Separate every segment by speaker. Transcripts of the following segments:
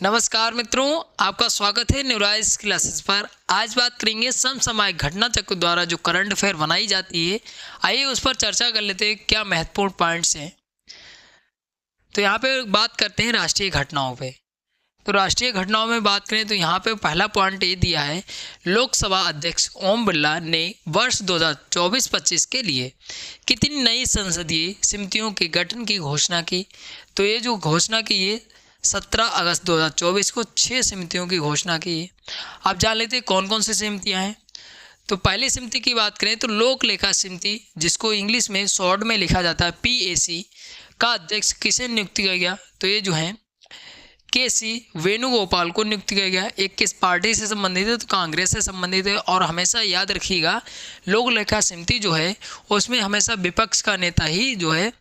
Speaker 1: नमस्कार मित्रों, आपका स्वागत है न्यूराइज क्लासेस पर। आज बात करेंगे समसामयिक घटना चक्र द्वारा जो करंट अफेयर बनाई जाती है। आइए उस पर चर्चा कर लेते हैं, क्या महत्वपूर्ण पॉइंट्स हैं। तो यहाँ पे बात करते हैं राष्ट्रीय घटनाओं पे। तो राष्ट्रीय घटनाओं में बात करें तो यहाँ पे पहला पॉइंट ये दिया है, लोकसभा अध्यक्ष ओम बिरला ने वर्ष 2024-25 के लिए कितनी नई संसदीय समितियों के गठन की घोषणा की। तो ये जो घोषणा की है 17 अगस्त 2024 को 6 समितियों की घोषणा की है। आप जान लेते हैं कौन कौन सी समितियां हैं। तो पहली समिति की बात करें तो लोक लेखा समिति, जिसको इंग्लिश में शॉर्ट में लिखा जाता है PAC, का अध्यक्ष किसे नियुक्त किया गया। तो ये जो है KC वेणुगोपाल को नियुक्त किया गया। एक किस पार्टी से संबंधित है, तो कांग्रेस से संबंधित है। और हमेशा याद रखिएगा, लोक लेखा समिति जो है उसमें हमेशा विपक्ष का नेता ही जो है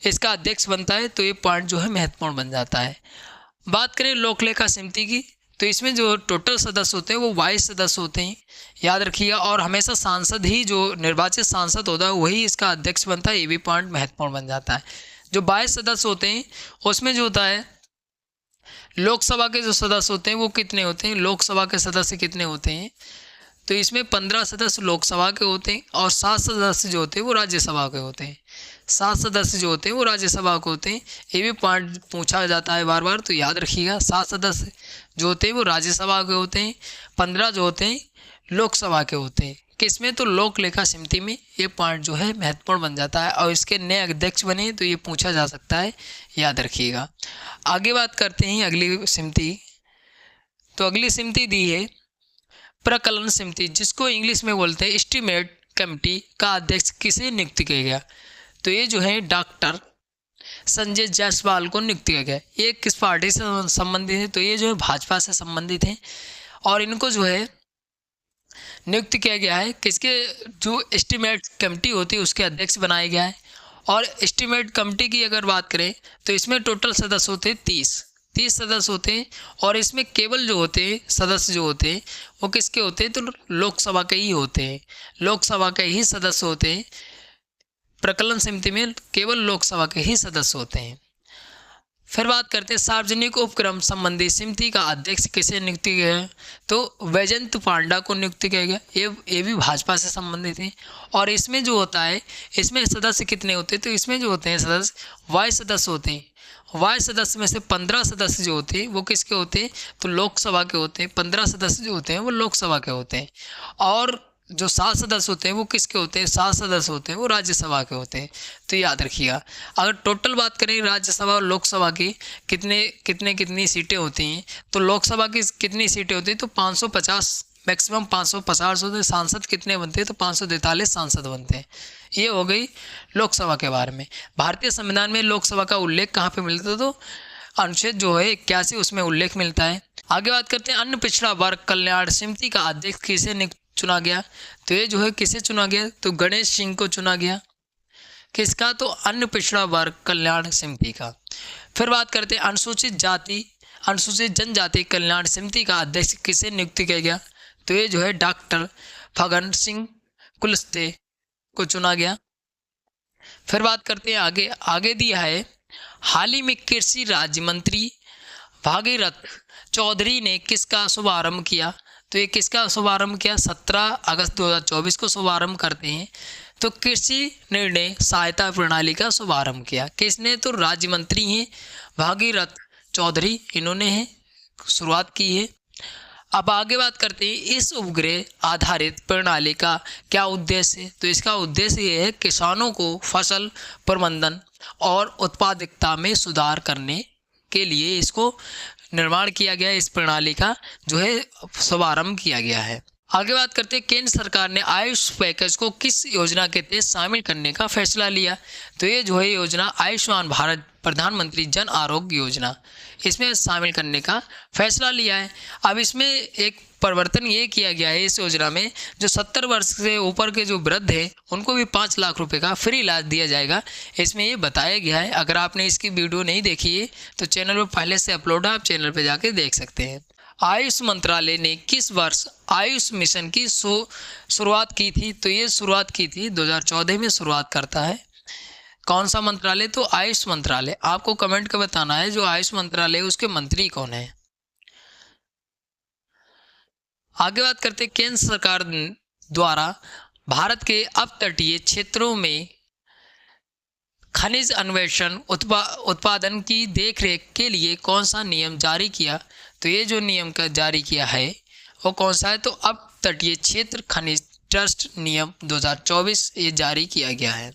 Speaker 1: इसका अध्यक्ष बनता है। तो ये पॉइंट जो है महत्वपूर्ण बन जाता है। बात करें लोक लेखा समिति की, तो इसमें जो टोटल सदस्य होते हैं वो 22 सदस्य होते हैं, याद रखिएगा। और हमेशा सांसद ही, जो निर्वाचित सांसद होता है वही इसका अध्यक्ष बनता है। ये भी पॉइंट महत्वपूर्ण बन जाता है। जो 22 सदस्य होते हैं उसमें जो होता है लोकसभा के जो सदस्य होते हैं वो कितने होते हैं, लोकसभा के सदस्य कितने होते हैं। तो इसमें 15 सदस्य लोकसभा के होते हैं और 7 सदस्य जो होते हैं वो राज्यसभा के होते हैं। 7 सदस्य जो होते हैं वो राज्यसभा के होते हैं। ये भी पॉइंट पूछा जाता है बार बार, तो याद रखिएगा 7 सदस्य जो होते हैं वो राज्यसभा के होते हैं, 15 जो होते हैं लोकसभा के होते हैं। किसमें, तो लोक लेखा समिति में। ये पॉइंट जो है महत्वपूर्ण बन जाता है। और इसके नए अध्यक्ष बने तो ये पूछा जा सकता है, याद रखिएगा। आगे बात करते हैं अगली समिति। तो अगली समिति दी है प्रकलन समिति, जिसको इंग्लिश में बोलते हैं एस्टीमेट कमेटी, का अध्यक्ष किसे नियुक्त किया गया। तो ये जो है डॉक्टर संजय जायसवाल को नियुक्त किया गया। ये किस पार्टी से संबंधित है, तो ये जो है भाजपा से संबंधित है। और इनको जो है नियुक्त किया गया है किसके, जो एस्टीमेट कमेटी होती है उसके अध्यक्ष बनाया गया है। और एस्टीमेट कमेटी की अगर बात करें तो इसमें टोटल सदस्य होते हैं 30 सदस्य होते हैं। और इसमें केवल जो होते हैं सदस्य जो होते हैं वो किसके होते हैं, तो लोकसभा के ही होते हैं। लोकसभा के ही सदस्य होते हैं। प्रकलन समिति में केवल लोकसभा के ही सदस्य होते हैं। फिर बात करते हैं सार्वजनिक उपक्रम संबंधी समिति का अध्यक्ष किसे नियुक्त किया गया, तो वैजयंत पांडा को नियुक्त किया गया। ये भी भाजपा से संबंधित है। और इसमें जो होता है, इसमें सदस्य कितने होते हैं, तो इसमें जो होते हैं सदस्य 22 सदस्य होते हैं। 22 सदस्य में से 15 सदस्य जो होते हैं वो किसके होते हैं, तो लोकसभा के होते हैं। 15 सदस्य जो होते हैं वो लोकसभा के होते हैं। और जो 7 सदस्य होते हैं वो किसके होते हैं, 7 सदस्य होते हैं वो राज्यसभा के होते हैं। तो याद रखिएगा, अगर टोटल बात करें राज्यसभा और लोकसभा की कितनी सीटें होती हैं, तो लोकसभा की कितनी सीटें होती हैं, तो 550, मैक्सिमम 550 होते हैं। सांसद कितने बनते हैं, तो 543 सांसद बनते हैं। ये हो गई लोकसभा के बारे में। भारतीय संविधान में लोकसभा का उल्लेख कहाँ पे मिलता है, तो अनुच्छेद जो है 81 उसमें उल्लेख मिलता है। आगे बात करते हैं अन्य पिछड़ा वर्ग कल्याण समिति का अध्यक्ष किसे चुना गया। तो ये जो है किसे चुना गया, तो गणेश सिंह को चुना गया। किसका, तो अन्य पिछड़ा वर्ग कल्याण समिति का। फिर बात करते हैं अनुसूचित जनजाति कल्याण समिति का अध्यक्ष किसे नियुक्त किया गया। तो ये जो है डॉक्टर फगन सिंह कुलस्ते को चुना गया। फिर बात करते हैं आगे दिया है, हाल ही में कृषि राज्य मंत्री भागीरथ चौधरी ने किसका शुभारंभ किया। तो ये किसका शुभारंभ किया, 17 अगस्त 2024 को शुभारंभ करते हैं। तो कृषि निर्णय सहायता प्रणाली का शुभारंभ किया। किसने, तो राज्य मंत्री हैं भागीरथ चौधरी, इन्होंने है शुरुआत की है। अब आगे बात करते हैं इस उपग्रह आधारित प्रणाली का क्या उद्देश्य है। तो इसका उद्देश्य ये है किसानों को फसल प्रबंधन और उत्पादकता में सुधार करने के लिए इसको निर्माण किया गया। इस प्रणाली का जो है शुभारंभ किया गया है। आगे बात करते हैं केंद्र सरकार ने आयुष पैकेज को किस योजना के तहत शामिल करने का फैसला लिया। तो ये जो है योजना आयुष्मान भारत प्रधानमंत्री जन आरोग्य योजना, इसमें शामिल करने का फैसला लिया है। अब इसमें एक परिवर्तन ये किया गया है इस योजना में, जो 70 वर्ष से ऊपर के जो वृद्ध हैं उनको भी 5 लाख रुपए का फ्री इलाज दिया जाएगा। इसमें ये बताया गया है। अगर आपने इसकी वीडियो नहीं देखी है तो चैनल पर पहले से अपलोड है, आप चैनल पर जाके देख सकते हैं। आयुष मंत्रालय ने किस वर्ष आयुष मिशन की शुरुआत की थी। तो ये शुरुआत की थी 2014 में शुरुआत करता है। कौन सा मंत्रालय? तो आयुष मंत्रालय। आपको कमेंट कर बताना है जो आयुष मंत्रालय है उसके मंत्री कौन है। आगे बात करते हैं केंद्र सरकार द्वारा भारत के अपतटीय क्षेत्रों में खनिज अन्वेषण उत्पादन की देखरेख के लिए कौन सा नियम जारी किया? तो ये जो नियम का जारी किया है वो कौन सा है? तो अपतटीय क्षेत्र खनिज ट्रस्ट नियम 2024 ये जारी किया गया है।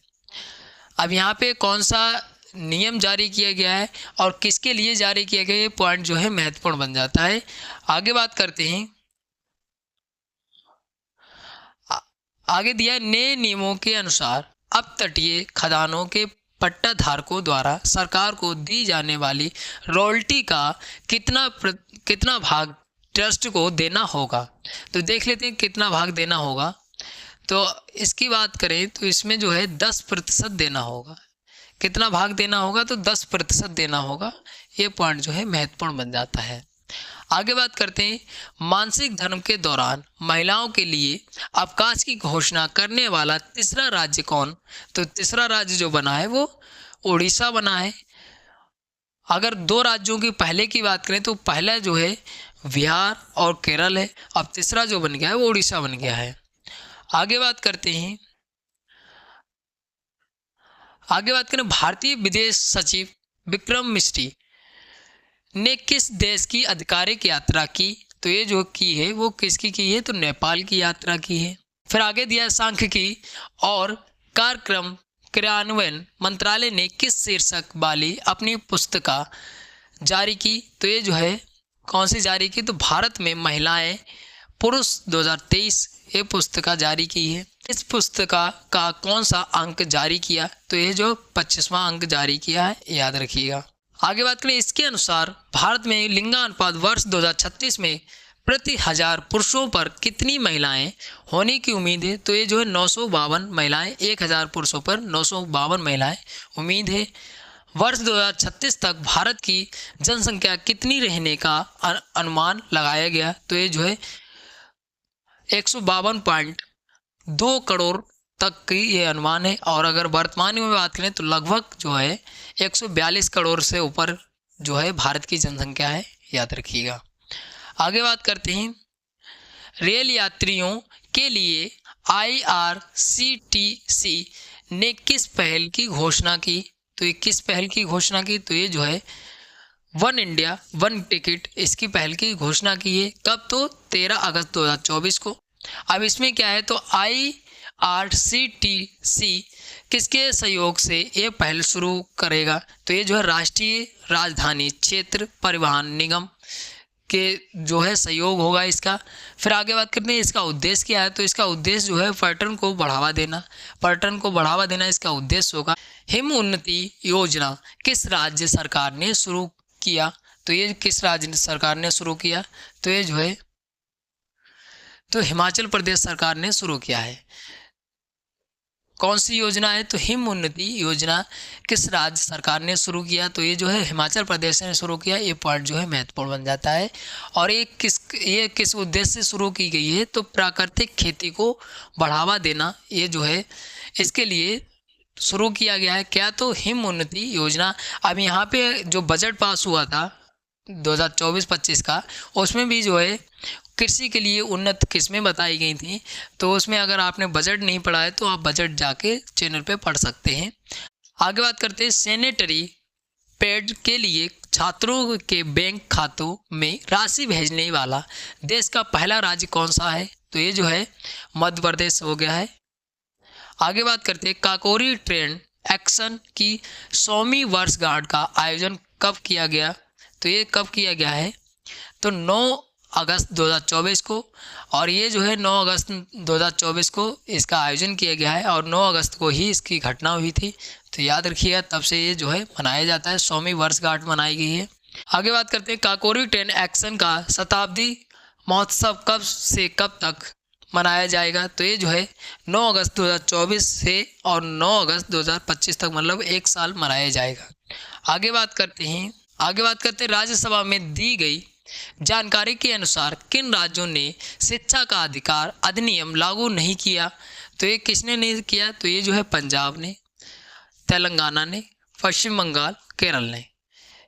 Speaker 1: अब यहाँ पे कौन सा नियम जारी किया गया है और किसके लिए जारी किया गया, ये पॉइंट जो है महत्वपूर्ण बन जाता है। आगे बात करते हैं। आगे दिया है नए नियमों के अनुसार अपतटीय खदानों के पट्टा धारकों द्वारा सरकार को दी जाने वाली रॉयल्टी का कितना भाग ट्रस्ट को देना होगा। तो देख लेते हैं कितना भाग देना होगा। तो इसकी बात करें तो इसमें जो है 10% देना होगा। कितना भाग देना होगा? तो 10% देना होगा। ये पॉइंट जो है महत्वपूर्ण बन जाता है। आगे बात करते हैं मासिक धर्म के दौरान महिलाओं के लिए अवकाश की घोषणा करने वाला तीसरा राज्य कौन? तो तीसरा राज्य जो बना है वो उड़ीसा बना है। अगर दो राज्यों की पहले की बात करें तो पहला जो है बिहार और केरल है, अब तीसरा जो बन गया है वो उड़ीसा बन गया है। आगे बात करते हैं। आगे बात करें भारतीय विदेश सचिव विक्रम मिश्री ने किस देश की आधिकारिक यात्रा की? तो ये जो की है वो किसकी की है? तो नेपाल की यात्रा की है। फिर आगे दिया सांख्यिकी और कार्यक्रम क्रियान्वयन मंत्रालय ने किस शीर्षक वाली अपनी पुस्तिका जारी की? तो ये जो है कौन सी जारी की? तो भारत में महिलाएं पुरुष 2023 ये पुस्तिका जारी की है। इस पुस्तिका का कौन सा अंक जारी किया? तो ये जो 25वां अंक जारी किया है, याद रखिएगा। आगे बात करें इसके अनुसार भारत में लिंगानुपात वर्ष 2036 में प्रति 1000 पुरुषों पर कितनी महिलाएं होने की उम्मीद है? तो ये जो है 952 महिलाएं, 1000 पुरुषों पर 952 महिलाएं उम्मीद है। वर्ष 2036 तक भारत की जनसंख्या कितनी रहने का अनुमान लगाया गया? तो ये जो है 152.2 करोड़ तक की ये अनुमान है। और अगर वर्तमान में बात करें तो लगभग जो है 142 करोड़ से ऊपर जो है भारत की जनसंख्या है, याद रखिएगा। आगे बात करते हैं रेल यात्रियों के लिए IRCTC ने किस पहल की घोषणा की? तो ये किस पहल की घोषणा की? तो ये जो है वन इंडिया वन टिकट, इसकी पहल की घोषणा की है। कब? तो 13 अगस्त 2024 को। अब इसमें क्या है? तो IRCTC किसके सहयोग से ये पहल शुरू करेगा? तो ये जो है राष्ट्रीय राजधानी क्षेत्र परिवहन निगम के जो है सहयोग होगा इसका। फिर आगे बात करते हैं इसका उद्देश्य क्या है? तो इसका उद्देश्य जो है पर्यटन को बढ़ावा देना, इसका उद्देश्य होगा। हिम उन्नति योजना किस राज्य सरकार ने शुरू किया? तो ये किस राज्य सरकार ने शुरू किया? तो ये जो है तो हिमाचल प्रदेश सरकार ने शुरू किया है। कौन सी योजना है? तो हिम उन्नति योजना किस राज्य सरकार ने शुरू किया? तो ये जो है हिमाचल प्रदेश ने शुरू किया। ये पॉइंट जो है महत्वपूर्ण बन जाता है। और ये किस उद्देश्य से शुरू की गई है? तो प्राकृतिक खेती को बढ़ावा देना, ये जो है इसके लिए शुरू किया गया है। क्या? तो हिम उन्नति योजना। अब यहाँ पे जो बजट पास हुआ था 2024-25 का, उसमें भी जो है कृषि के लिए उन्नत किस्में बताई गई थी। तो उसमें अगर आपने बजट नहीं पढ़ा है तो आप बजट जाके चैनल पे पढ़ सकते हैं। आगे बात करते हैं सैनिटरी पैड के लिए छात्रों के बैंक खातों में राशि भेजने वाला देश का पहला राज्य कौन सा है? तो ये जो है मध्य प्रदेश हो गया है। आगे बात करते हैं काकोरी ट्रेन एक्शन की 100वीं वर्षगांठ का आयोजन कब किया गया? तो ये कब किया गया है? तो 9 अगस्त 2024 को। और ये जो है 9 अगस्त 2024 को इसका आयोजन किया गया है और 9 अगस्त को ही इसकी घटना हुई थी। तो याद रखिएगा, तब से ये जो है मनाया जाता है, 100वीं वर्षगांठ मनाई गई है। आगे बात करते हैं काकोरी ट्रेन एक्शन का शताब्दी महोत्सव कब से कब तक मनाया जाएगा? तो ये जो है 9 अगस्त 2024 से और 9 अगस्त 2025 तक, मतलब 1 साल मनाया जाएगा। आगे बात करते हैं राज्यसभा में दी गई जानकारी के अनुसार किन राज्यों ने शिक्षा का अधिकार अधिनियम लागू नहीं किया? तो ये किसने नहीं किया? तो ये जो है पंजाब ने। तेलंगाना ने, पश्चिम बंगाल, केरल ने।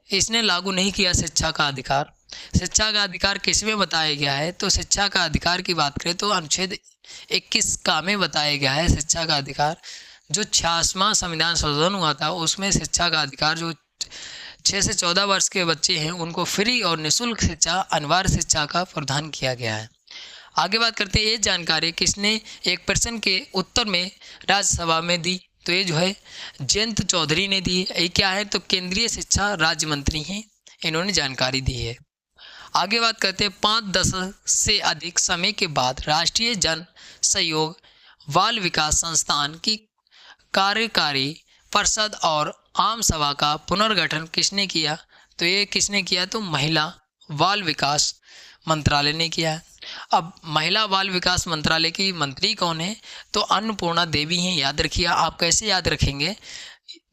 Speaker 1: इसने लागू नहीं किया शिक्षा का अधिकार। शिक्षा का अधिकार किस में बताया गया है? तो शिक्षा का अधिकार की बात करें तो अनुच्छेद 21 का में बताया गया है शिक्षा का अधिकार। जो 66वां संविधान संशोधन हुआ था उसमें शिक्षा का अधिकार, जो 6 से 14 वर्ष के बच्चे हैं उनको फ्री और निःशुल्क शिक्षा, अनिवार्य शिक्षा का प्रावधान किया गया है। आगे बात करते हैं, ये जानकारी किसने एक प्रश्न के उत्तर में राज्यसभा में दी? तो ये जो है जयंत चौधरी ने दी है। ये क्या है? तो केंद्रीय शिक्षा राज्य मंत्री हैं, इन्होंने जानकारी दी है। आगे बात करते हैं, 5 दशक से अधिक समय के बाद राष्ट्रीय जन सहयोग बाल विकास संस्थान की कार्यकारी परिषद और आम सभा का पुनर्गठन किसने किया? तो ये किसने किया? तो महिला बाल विकास मंत्रालय ने किया है। अब महिला बाल विकास मंत्रालय की मंत्री कौन है? तो अन्नपूर्णा देवी हैं। याद रखिए। आप कैसे याद रखेंगे?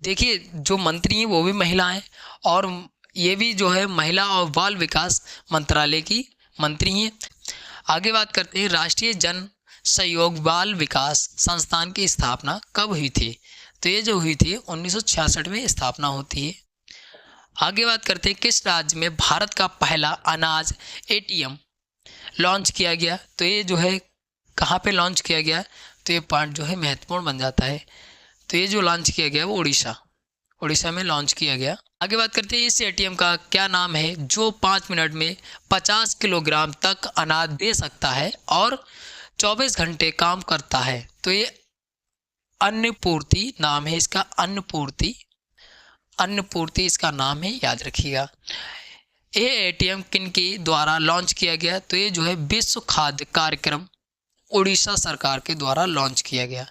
Speaker 1: देखिए, जो मंत्री हैं वो भी महिला हैं और ये भी जो है महिला और बाल विकास मंत्रालय की मंत्री हैं। आगे बात करते हैं, राष्ट्रीय जन सहयोग बाल विकास संस्थान की स्थापना कब हुई थी? तो ये जो हुई थी 1966 में स्थापना होती है। आगे बात करते हैं, किस राज्य में भारत का पहला अनाज एटीएम लॉन्च किया गया? तो ये जो है कहाँ पे लॉन्च किया गया? तो ये पार्ट जो है महत्वपूर्ण बन जाता है। तो ये जो लॉन्च किया गया वो उड़ीसा में लॉन्च किया गया। आगे बात करते हैं, इस एटीएम का क्या नाम है जो 5 मिनट में 50 किलोग्राम तक अनाज दे सकता है और 24 घंटे काम करता है? तो ये अन्नपूर्ति नाम है इसका। अन्नपूर्ति इसका नाम है, याद रखिएगा। ये एटीएम किन के द्वारा लॉन्च किया गया? तो ये जो है विश्व खाद्य कार्यक्रम उड़ीसा सरकार के द्वारा लॉन्च किया गया।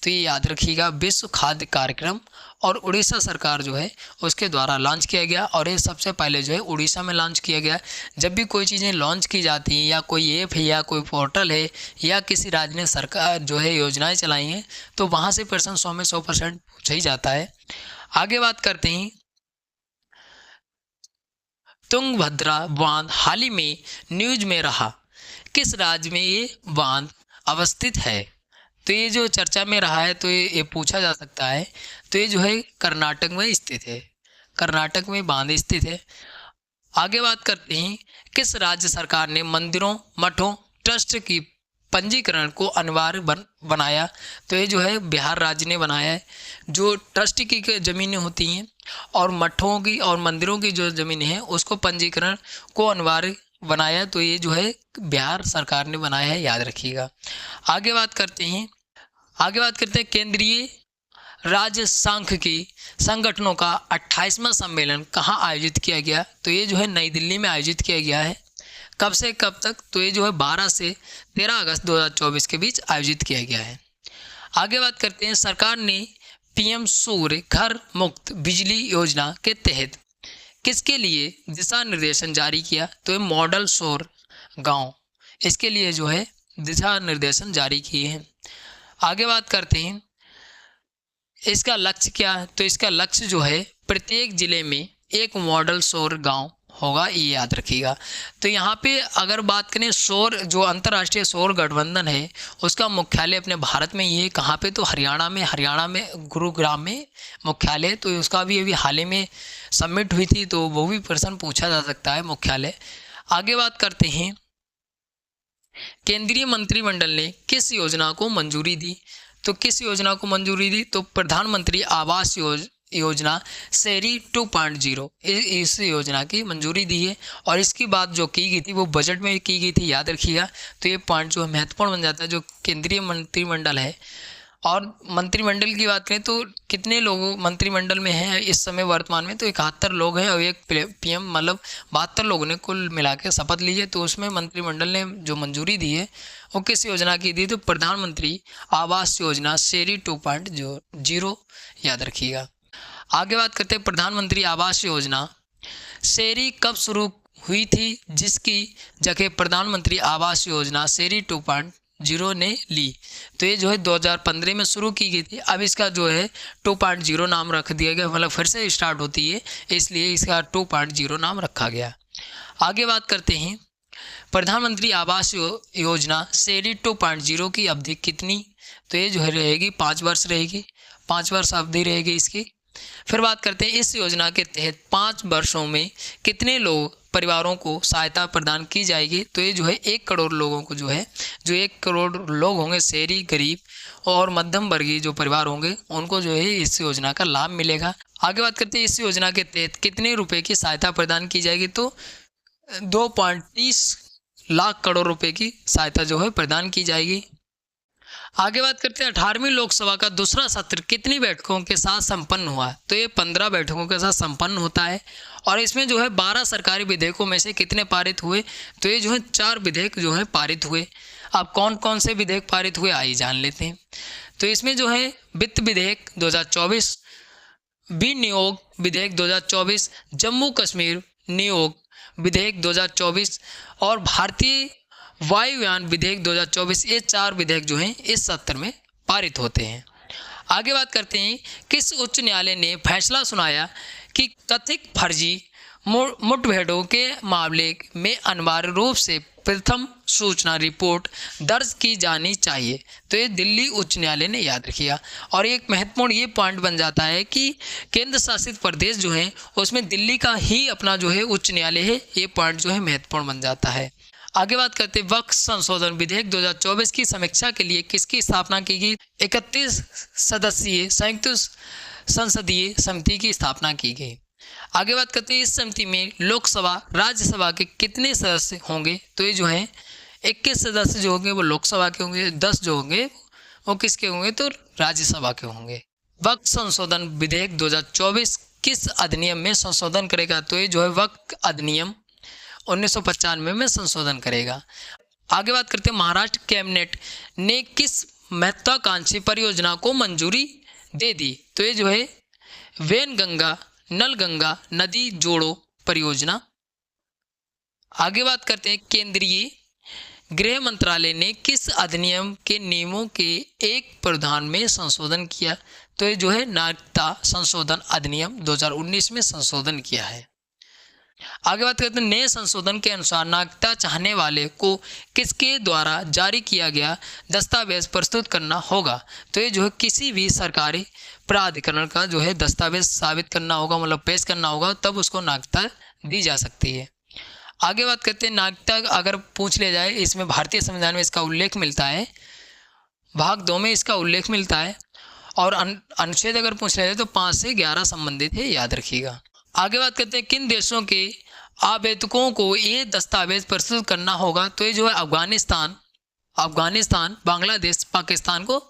Speaker 1: तो ये याद रखिएगा, विश्व खाद्य कार्यक्रम और उड़ीसा सरकार जो है उसके द्वारा लॉन्च किया गया। और ये सबसे पहले जो है उड़ीसा में लॉन्च किया गया। जब भी कोई चीज़ें लॉन्च की जाती हैं या कोई ऐप है या कोई पोर्टल है या किसी राज्य ने सरकार जो है योजनाएं चलाई हैं तो वहाँ से पर्सन 100 में 100% पूछा ही जाता है। आगे बात करते हैं, तुंगभद्रा बांध हाल ही में न्यूज में रहा, किस राज्य में ये बांध अवस्थित है? तो ये जो चर्चा में रहा है तो ये पूछा जा सकता है। तो ये जो है कर्नाटक में स्थित है, कर्नाटक में बांध स्थित है। आगे बात करते हैं, किस राज्य सरकार ने मंदिरों, मठों, ट्रस्ट की पंजीकरण को अनिवार्य बनाया? तो ये जो है बिहार राज्य ने बनाया है। जो ट्रस्ट की ज़मीनें होती हैं और मठों की और मंदिरों की जो ज़मीनें हैं उसको पंजीकरण को अनिवार्य बनाया, तो ये जो है बिहार सरकार ने बनाया है, याद रखिएगा। आगे बात करते हैं, केंद्रीय राज्य सांख्यिकी संगठनों का 28वां सम्मेलन कहाँ आयोजित किया गया? तो ये जो है नई दिल्ली में आयोजित किया गया है। कब से कब तक? तो ये जो है 12 से 13 अगस्त 2024 के बीच आयोजित किया गया है। आगे बात करते हैं, सरकार ने पीएम सूर्य घर मुफ्त बिजली योजना के तहत किसके लिए दिशा निर्देशन जारी किया? तो ये मॉडल सौर गांव, इसके लिए जो है दिशा निर्देशन जारी किए हैं। आगे बात करते हैं, इसका लक्ष्य क्या है? तो इसका लक्ष्य जो है प्रत्येक जिले में एक मॉडल सौर गांव होगा, ये याद रखिएगा। तो यहाँ पे अगर बात करें सौर, जो अंतर्राष्ट्रीय सौर गठबंधन है उसका मुख्यालय अपने भारत में ये कहाँ पे? तो हरियाणा में गुरुग्राम में मुख्यालय। तो उसका भी अभी हाल ही में सबमिट हुई थी, तो वो भी प्रश्न पूछा जा सकता है, मुख्यालय। आगे बात करते हैं, केंद्रीय मंत्रिमंडल ने किस योजना को मंजूरी दी? तो किस योजना को मंजूरी दी? तो प्रधानमंत्री आवास योजना शहरी 2.0 इस योजना की मंजूरी दी है। और इसकी बात जो की गई थी वो बजट में की गई थी, याद रखिएगा। तो ये पॉइंट जो है महत्वपूर्ण बन जाता है। जो केंद्रीय मंत्रिमंडल है, और मंत्रिमंडल की बात करें तो कितने लोग मंत्रिमंडल में हैं इस समय वर्तमान में? तो 71 लोग हैं और एक पीएम, मतलब 72 लोगों ने कुल मिला के शपथ ली है। तो उसमें मंत्रिमंडल ने जो मंजूरी दी है वो किस योजना की दी? तो प्रधानमंत्री आवास योजना शहरी 2.0, याद रखिएगा। आगे बात करते हैं, प्रधानमंत्री आवास योजना शहरी कब शुरू हुई थी, जिसकी जगह प्रधानमंत्री आवास योजना शहरी 2.0 ने ली? तो ये जो है 2015 में शुरू की गई थी। अब इसका जो है 2.0 नाम रख दिया गया, मतलब फिर से स्टार्ट होती है इसलिए इसका 2.0 नाम रखा गया। आगे बात करते हैं, प्रधानमंत्री आवास योजना शहरी 2.0 की अवधि कितनी? तो ये जो है रहेगी 5 वर्ष रहेगी। 5 वर्ष अवधि रहेगी इसकी। फिर बात करते हैं इस योजना के तहत 5 वर्षों में कितने लोग परिवारों को सहायता प्रदान की जाएगी। तो ये जो है 1 करोड़ लोगों को जो 1 करोड़ लोग होंगे, शहरी, गरीब और मध्यम वर्गीय जो परिवार होंगे, उनको जो है इस योजना का लाभ मिलेगा। आगे बात करते हैं इस योजना के तहत कितने रुपए की सहायता प्रदान की जाएगी। तो 2.30 लाख करोड़ रुपए की सहायता जो है प्रदान की जाएगी। आगे बात करते हैं 18वीं लोकसभा का दूसरा सत्र कितनी बैठकों के साथ संपन्न हुआ। तो ये 15 बैठकों के साथ संपन्न होता है और इसमें जो है 12 सरकारी विधेयकों में से कितने पारित हुए। तो ये जो है 4 विधेयक जो है पारित हुए। अब कौन कौन से विधेयक पारित हुए आइए जान लेते हैं। तो इसमें जो है वित्त विधेयक 2024, विनियोग विधेयक 2024, जम्मू कश्मीर नियोग विधेयक 2024 और भारतीय वायुयान विधेयक 2024, ये 4 विधेयक जो हैं इस सत्र में पारित होते हैं। आगे बात करते हैं किस उच्च न्यायालय ने फैसला सुनाया कि कथित फर्जी मुठभेड़ों के मामले में अनिवार्य रूप से प्रथम सूचना रिपोर्ट दर्ज की जानी चाहिए। तो ये दिल्ली उच्च न्यायालय ने याद रखिएगा। और एक महत्वपूर्ण ये पॉइंट बन जाता है कि केंद्र शासित प्रदेश जो है उसमें दिल्ली का ही अपना जो है उच्च न्यायालय है। ये पॉइंट जो है महत्वपूर्ण बन जाता है। आगे बात करते हैं वक्फ संशोधन विधेयक 2024 की समीक्षा के लिए किसकी स्थापना की गई। 31 सदस्यीय संयुक्त संसदीय समिति की स्थापना की गई। आगे बात करते हैं इस समिति में लोकसभा राज्यसभा के कितने सदस्य होंगे। तो ये जो है 21 सदस्य जो होंगे वो लोकसभा के होंगे, 10 जो होंगे वो किसके होंगे तो राज्यसभा के होंगे। वक्फ संशोधन विधेयक 2024 किस अधिनियम में संशोधन करेगा। तो ये जो है वक्फ अधिनियम 1995 में संशोधन करेगा। आगे बात करते हैं महाराष्ट्र कैबिनेट ने किस महत्वाकांक्षी परियोजना को मंजूरी दे दी। तो ये जो है वैनगंगा नलगंगा नदी जोड़ो परियोजना। आगे बात करते हैं केंद्रीय गृह मंत्रालय ने किस अधिनियम के नियमों के एक प्रावधान में संशोधन किया। तो ये जो है नागरिकता संशोधन अधिनियम 2019 में संशोधन किया है। आगे बात करते हैं नए संशोधन के अनुसार नागरिकता चाहने वाले को किसके द्वारा जारी किया गया दस्तावेज प्रस्तुत करना होगा। तो ये जो है किसी भी सरकारी प्राधिकरण का जो है दस्तावेज साबित करना होगा, मतलब पेश करना होगा, तब उसको नागरिकता दी जा सकती है। आगे बात करते हैं नागरिकता अगर पूछ लिया जाए, इसमें भारतीय संविधान में इसका उल्लेख मिलता है, भाग 2 में इसका उल्लेख मिलता है और अनुच्छेद अगर पूछ लिया जाए तो 5 से 11 संबंधित है, याद रखिएगा। आगे बात करते हैं किन देशों के आवेदकों को ये दस्तावेज प्रस्तुत करना होगा। तो ये जो है अफगानिस्तान, बांग्लादेश, पाकिस्तान को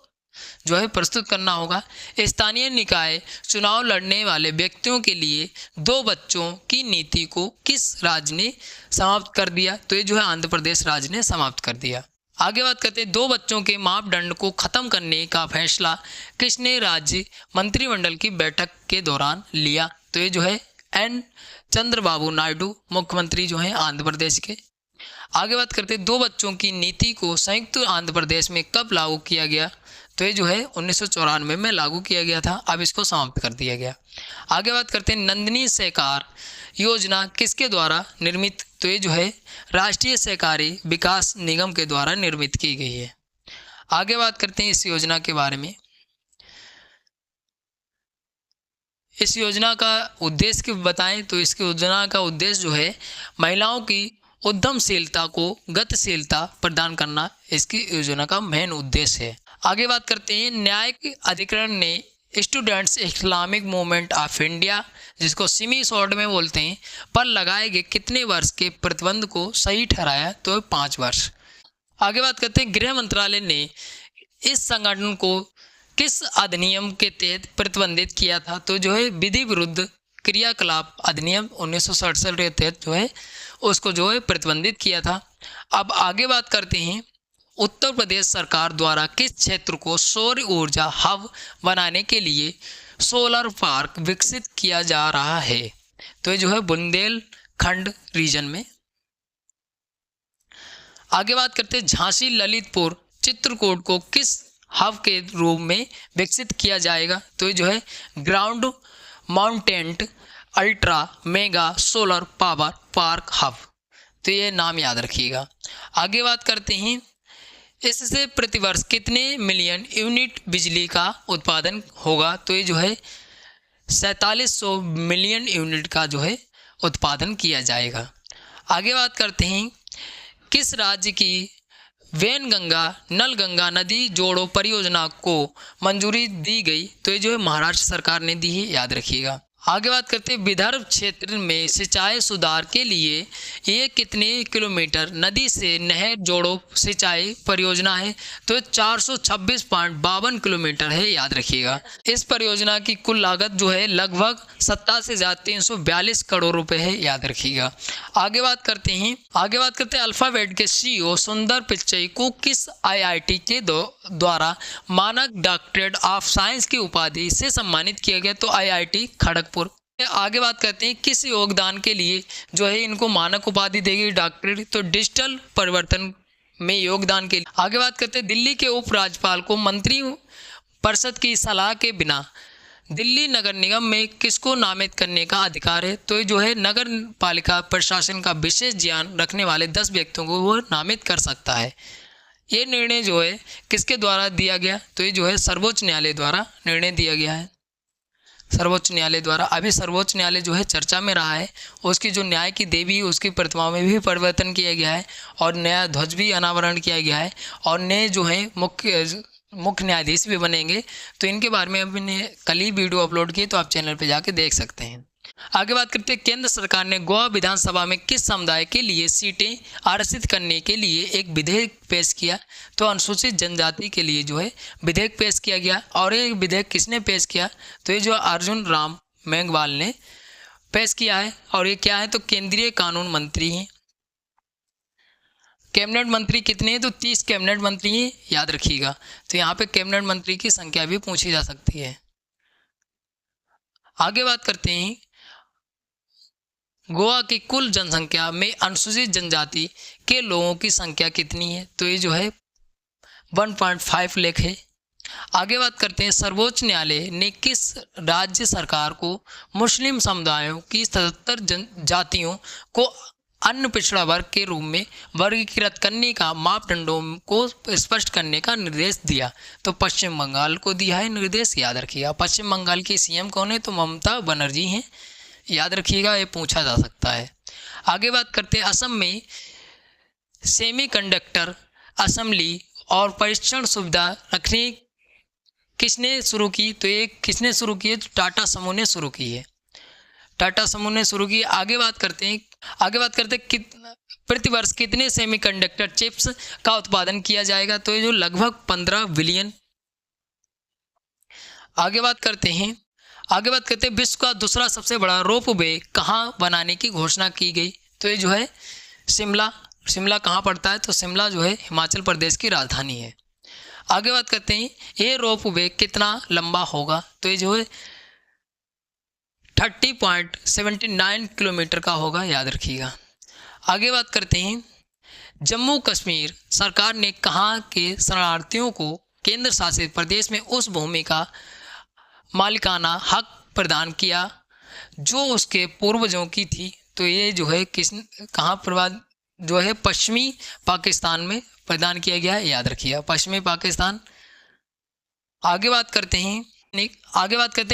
Speaker 1: जो है प्रस्तुत करना होगा। स्थानीय निकाय चुनाव लड़ने वाले व्यक्तियों के लिए 2 बच्चों की नीति को किस राज्य ने समाप्त कर दिया। तो ये जो है आंध्र प्रदेश राज्य ने समाप्त कर दिया। आगे बात करते हैं 2 बच्चों के मापदंड को खत्म करने का फैसला किसने राज्य मंत्रिमंडल की बैठक के दौरान लिया। तो ये जो है एन चंद्रबाबू नायडू, मुख्यमंत्री जो हैं आंध्र प्रदेश के। आगे बात करते हैं 2 बच्चों की नीति को संयुक्त आंध्र प्रदेश में कब लागू किया गया। तो ये जो है 1994 में लागू किया गया था, अब इसको समाप्त कर दिया गया। आगे बात करते हैं नंदिनी सहकार योजना किसके द्वारा निर्मित। तो ये जो है राष्ट्रीय सहकारी विकास निगम के द्वारा निर्मित की गई है। आगे बात करते हैं इस योजना के बारे में। इस योजना का उद्देश्य बताएं तो इसकी योजना का उद्देश्य जो है महिलाओं की उद्यमशीलता को गतिशीलता प्रदान करना इसकी योजना का मेन उद्देश्य है। आगे बात करते हैं न्यायिक अधिकरण ने students Islamic movement of India, जिसको सिमी शॉर्ट में बोलते हैं, पर लगाए गए कितने वर्ष के प्रतिबंध को सही ठहराया। तो 5 वर्ष। आगे बात करते हैं गृह मंत्रालय ने इस संगठन को किस अधिनियम के तहत प्रतिबंधित किया था। तो जो है विधि विरुद्ध क्रियाकलाप अधिनियम 1967 के तहत जो है उसको जो है प्रतिबंधित किया था। अब आगे बात करते हैं उत्तर प्रदेश सरकार द्वारा किस क्षेत्र को सौर ऊर्जा हब बनाने के लिए सोलर पार्क विकसित किया जा रहा है। तो ये जो है बुंदेलखंड रीजन में। आगे बात करते हैं झांसी ललितपुर चित्रकूट को किस हब के रूप में विकसित किया जाएगा। तो ये जो है ground mounted ultra mega solar power park hub. तो ये नाम याद रखिएगा। आगे बात करते हैं इससे प्रतिवर्ष कितने मिलियन यूनिट बिजली का उत्पादन होगा? तो ये जो है 4700 मिलियन यूनिट का जो है उत्पादन किया जाएगा। आगे बात करते हैं, किस राज्य की वैनगंगा नलगंगा नदी जोड़ो परियोजना को मंजूरी दी गई? तो ये जो है महाराष्ट्र सरकार ने दी है, याद रखिएगा। आगे बात करते हैं, विदर्भ क्षेत्र में सिंचाई सुधार के लिए ये कितने किलोमीटर नदी से नहर जोड़ो सिंचाई परियोजना है? तो 426.52 किलोमीटर है, याद रखिएगा। इस परियोजना की कुल लागत जो है लगभग 87,342 करोड़ रुपए है, याद रखिएगा। आगे बात करते हैं अल्फाबेट के सीईओ सुंदर पिच्चई को किस आईआईटी के द्वारा मानक डॉक्टरेट ऑफ साइंस की उपाधि से सम्मानित किया गया? तो आईआईटी खड़गपुर। आगे बात करते हैं, किस योगदान के लिए जो है इनको मानक उपाधि देगी डॉक्टरेट? तो डिजिटल परिवर्तन में योगदान के लिए। आगे बात करते हैं, दिल्ली के उपराज्यपाल को मंत्री परिषद की सलाह के बिना दिल्ली नगर निगम में किसको नामित करने का अधिकार है? तो ये जो है नगर पालिका प्रशासन का विशेष ज्ञान रखने वाले 10 व्यक्तियों को वो नामित कर सकता है। ये निर्णय जो है किसके द्वारा दिया गया? तो ये जो है सर्वोच्च न्यायालय द्वारा निर्णय दिया गया है, सर्वोच्च न्यायालय द्वारा। अभी सर्वोच्च न्यायालय जो है चर्चा में रहा है, उसकी जो न्याय की देवी है उसकी प्रतिमाओं में भी परिवर्तन किया गया है और नया ध्वज भी अनावरण किया गया है और नए जो है मुख्य न्यायाधीश भी बनेंगे। तो इनके बारे में हमने कल ही वीडियो अपलोड की, तो आप चैनल पर जाके देख सकते हैं। आगे बात करते हैं, केंद्र सरकार ने गोवा विधानसभा में किस समुदाय के लिए सीटें आरक्षित करने के लिए एक विधेयक पेश किया? तो अनुसूचित जनजाति के लिए जो है विधेयक पेश किया गया। और ये विधेयक किसने पेश किया? तो ये जो अर्जुन राम मेघवाल ने पेश किया है। और ये क्या है? तो केंद्रीय कानून मंत्री हैं। कैबिनेट मंत्री कितने हैं? तो 30 कैबिनेट मंत्री हैं, याद रखिएगा। तो यहाँ पे कैबिनेट मंत्री की संख्या भी पूछी जा सकती है। आगे बात करते हैं, गोवा की कुल जनसंख्या में अनुसूचित जनजाति के लोगों की संख्या कितनी है? तो ये जो है 1.5 लाख है। आगे बात करते हैं, सर्वोच्च न्यायालय ने किस राज्य सरकार को मुस्लिम समुदायों की 77 जनजातियों को अन्य पिछड़ा वर्ग के रूप में वर्गीकृत करने का मापदंडों को स्पष्ट करने का निर्देश दिया? तो पश्चिम बंगाल को दिया है निर्देश, याद रखिएगा। पश्चिम बंगाल की सीएम कौन है? तो ममता बनर्जी हैं, याद रखिएगा, ये पूछा जा सकता है। आगे बात करते हैं, असम में सेमीकंडक्टर असेंबली और परीक्षण सुविधा रखने किसने शुरू की? तो ये किसने शुरू की है? तो टाटा समूह ने शुरू की है, टाटा समूह ने शुरू की। आगे बात करते हैं प्रतिवर्ष कितने सेमीकंडक्टर चिप्स का उत्पादन किया जाएगा? तो ये जो लगभग 15 बिलियन। आगे बात करते हैं विश्व का दूसरा सबसे बड़ा रोपवे कहाँ बनाने की घोषणा की गई? तो ये जो है शिमला कहाँ पड़ता है? तो शिमला जो है हिमाचल प्रदेश की राजधानी है। आगे बात करते हैं, ये रोपवे कितना लंबा होगा? तो ये जो है 30.79 किलोमीटर का होगा, याद रखिएगा। आगे बात करते हैं, जम्मू कश्मीर सरकार ने कहाँ के शरणार्थियों को केंद्र शासित प्रदेश में उस भूमि का मालिकाना हक प्रदान किया जो उसके पूर्वजों की थी? तो ये जो है जो है पश्चिमी पाकिस्तान में प्रदान किया गया है, याद रखिएगा, पश्चिमी पाकिस्तान। आगे बात करते हैं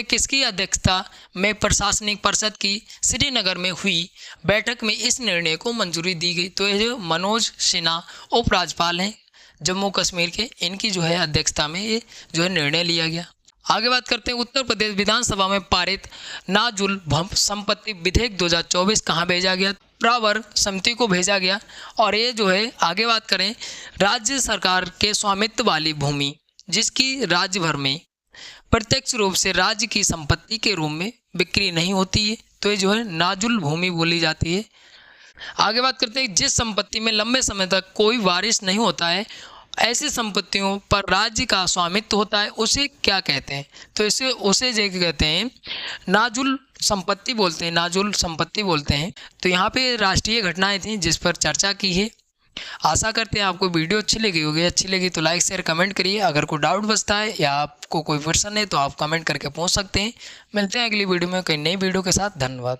Speaker 1: किसकी अध्यक्षता में प्रशासनिक परिषद की श्रीनगर में हुई बैठक में इस निर्णय को मंजूरी दी गई? तो ये जो मनोज सिन्हा उपराज्यपाल हैं जम्मू कश्मीर के, इनकी जो है अध्यक्षता में ये जो है निर्णय लिया गया। आगे बात करते हैं, उत्तर प्रदेश विधानसभा में पारित नाजुल संपत्ति विधेयक 2024 कहाँ भेजा गया? प्रवर समिति को भेजा गया। और ये जो है आगे बात करें, राज्य सरकार के स्वामित्व वाली भूमि जिसकी राज्य भर में प्रत्यक्ष रूप से राज्य की संपत्ति के रूप में बिक्री नहीं होती है, तो ये जो है नाजुल भूमि बोली जाती है। आगे बात करते हैं, जिस संपत्ति में लंबे समय तक कोई वारिस नहीं होता है, ऐसी संपत्तियों पर राज्य का स्वामित्व होता है, उसे क्या कहते हैं? तो उसे जो कहते हैं नाजुल संपत्ति बोलते हैं। तो यहाँ पे राष्ट्रीय घटनाएं थी जिस पर चर्चा की है। आशा करते हैं आपको वीडियो अच्छी लगी तो लाइक शेयर कमेंट करिए। अगर कोई डाउट बचता है या आपको कोई प्रश्न है तो आप कमेंट करके पूछ सकते हैं। मिलते हैं अगली वीडियो में कोई नई वीडियो के साथ। धन्यवाद।